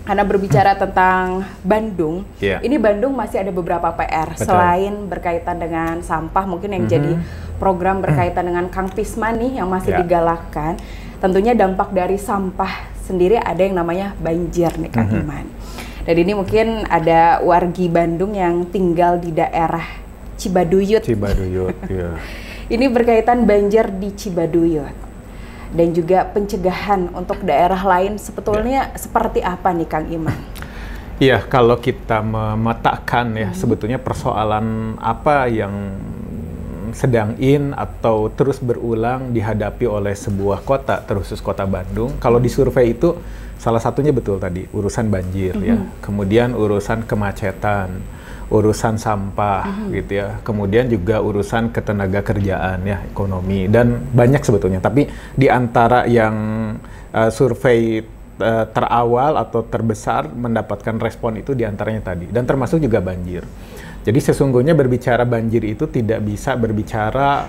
Karena berbicara tentang Bandung, Iya. ini Bandung masih ada beberapa PR. Betul. Selain berkaitan dengan sampah, mungkin yang jadi program berkaitan dengan Kang Pisma nih yang masih Iya. digalakkan. Tentunya dampak dari sampah sendiri ada yang namanya banjir nih Kang Iman. Dan ini mungkin ada wargi Bandung yang tinggal di daerah Cibaduyut. Cibaduyut, ya. Ini berkaitan banjir di Cibaduyut. Dan juga pencegahan untuk daerah lain sebetulnya seperti apa nih Kang Iman? Iya, kalau kita memetakan ya sebetulnya persoalan apa yang sedang atau terus berulang dihadapi oleh sebuah kota, terkhusus kota Bandung. Kalau di survei itu salah satunya betul tadi, urusan banjir ya. Kemudian urusan kemacetan, urusan sampah gitu ya. Kemudian juga urusan ketenaga kerjaan ya, ekonomi dan banyak sebetulnya. Tapi di antara yang survei terawal atau terbesar mendapatkan respon itu di antaranya tadi dan termasuk juga banjir. Jadi sesungguhnya berbicara banjir itu tidak bisa berbicara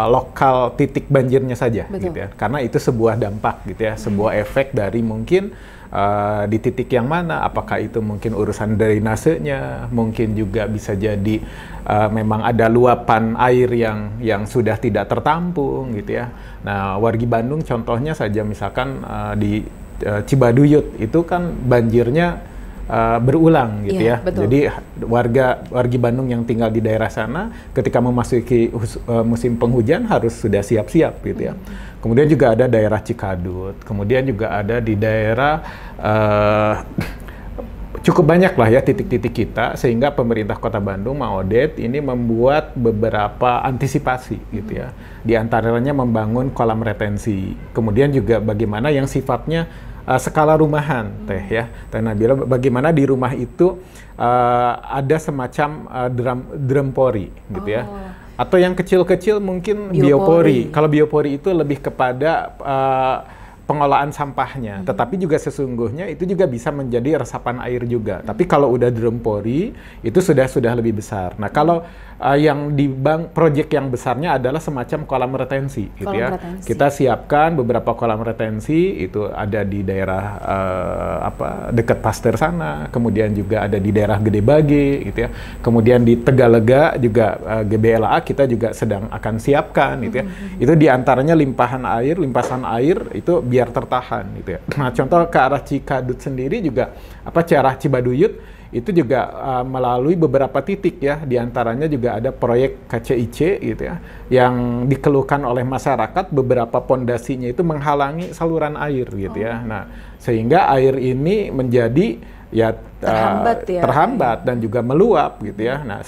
lokal titik banjirnya saja, gitu ya. Karena itu sebuah dampak, gitu ya, sebuah efek dari mungkin di titik yang mana, apakah itu mungkin urusan drainasenya, mungkin juga bisa jadi memang ada luapan air yang sudah tidak tertampung, gitu ya. Nah, wargi Bandung contohnya saja misalkan di Cibaduyut itu kan banjirnya berulang gitu ya. Jadi wargi Bandung yang tinggal di daerah sana ketika memasuki musim penghujan harus sudah siap-siap gitu ya. Kemudian juga ada daerah Cikadut, kemudian juga ada di daerah cukup banyak lah ya titik-titik kita sehingga pemerintah Kota Bandung Maodet ini membuat beberapa antisipasi gitu ya. Di antaranya membangun kolam retensi. Kemudian juga bagaimana yang sifatnya skala rumahan, Teh Nabila, bagaimana di rumah itu ada semacam drum pori, gitu ya, atau yang kecil-kecil mungkin biopori. Kalau biopori itu lebih kepada pengolahan sampahnya, tetapi juga sesungguhnya itu juga bisa menjadi resapan air juga. Tapi kalau udah drum pori itu sudah lebih besar. Nah, kalau yang di proyek yang besarnya adalah semacam kolam retensi, gitu ya. Kita siapkan beberapa kolam retensi itu ada di daerah dekat Pasteur sana, kemudian juga ada di daerah Gede Bage, gitu ya. Kemudian di Tegalega juga GBLA kita juga sedang akan siapkan, gitu ya. Itu diantaranya limpasan air itu biar tertahan, gitu ya. Nah, contoh ke arah Cikadut sendiri juga arah Cibaduyut itu juga melalui beberapa titik ya, diantaranya juga ada proyek KCIC gitu ya, yang dikeluhkan oleh masyarakat beberapa pondasinya itu menghalangi saluran air gitu ya. Nah, sehingga air ini menjadi terhambat dan juga meluap gitu ya. Nah,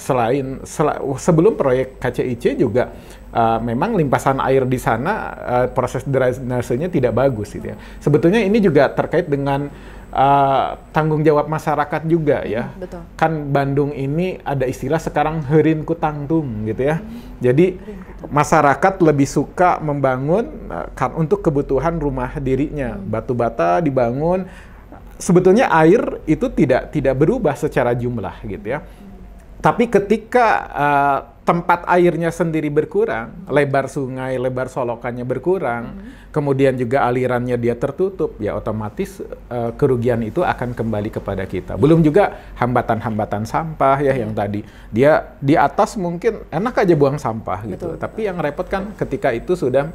sebelum proyek KCIC juga memang limpasan air di sana proses drainasenya tidak bagus gitu ya. Sebetulnya ini juga terkait dengan tanggung jawab masyarakat juga ya. Kan Bandung ini ada istilah sekarang heureun ku tangtung gitu ya. Jadi masyarakat lebih suka membangun untuk kebutuhan rumah dirinya. Batu bata dibangun. Sebetulnya air itu tidak berubah secara jumlah gitu ya. Tapi ketika tempat airnya sendiri berkurang, lebar sungai, lebar solokannya berkurang, kemudian juga alirannya dia tertutup, ya otomatis kerugian itu akan kembali kepada kita. Belum juga hambatan-hambatan sampah ya yang tadi. Dia di atas mungkin enak aja buang sampah gitu. Tapi yang repot kan ketika itu sudah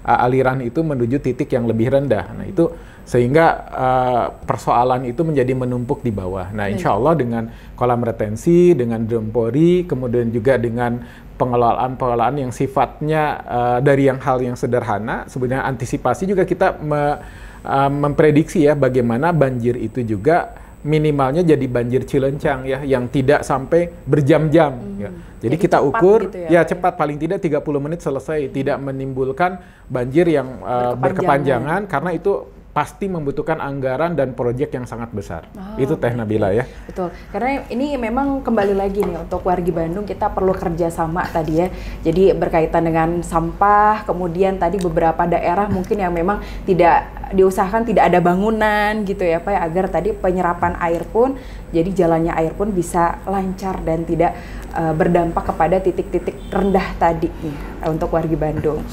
aliran itu menuju titik yang lebih rendah. Nah, itu sehingga persoalan itu menjadi menumpuk di bawah. Nah, insya Allah dengan kolam retensi, dengan drum pori, kemudian juga dengan pengelolaan yang sifatnya dari hal yang sederhana, sebenarnya antisipasi juga kita memprediksi ya bagaimana banjir itu juga minimalnya jadi banjir cilencang ya, yang tidak sampai berjam-jam. Ya. Jadi kita ukur gitu ya, cepat, paling tidak 30 menit selesai, tidak menimbulkan banjir yang berkepanjangan karena itu pasti membutuhkan anggaran dan proyek yang sangat besar. Itu Teh Nabila ya. Betul, karena ini memang kembali lagi nih untuk wargi Bandung kita perlu kerjasama tadi ya. Jadi berkaitan dengan sampah, kemudian tadi beberapa daerah mungkin yang memang tidak diusahakan tidak ada bangunan gitu ya Pak ya, agar tadi penyerapan air pun, jadi jalannya air pun bisa lancar dan tidak berdampak kepada titik-titik rendah tadi nih untuk wargi Bandung.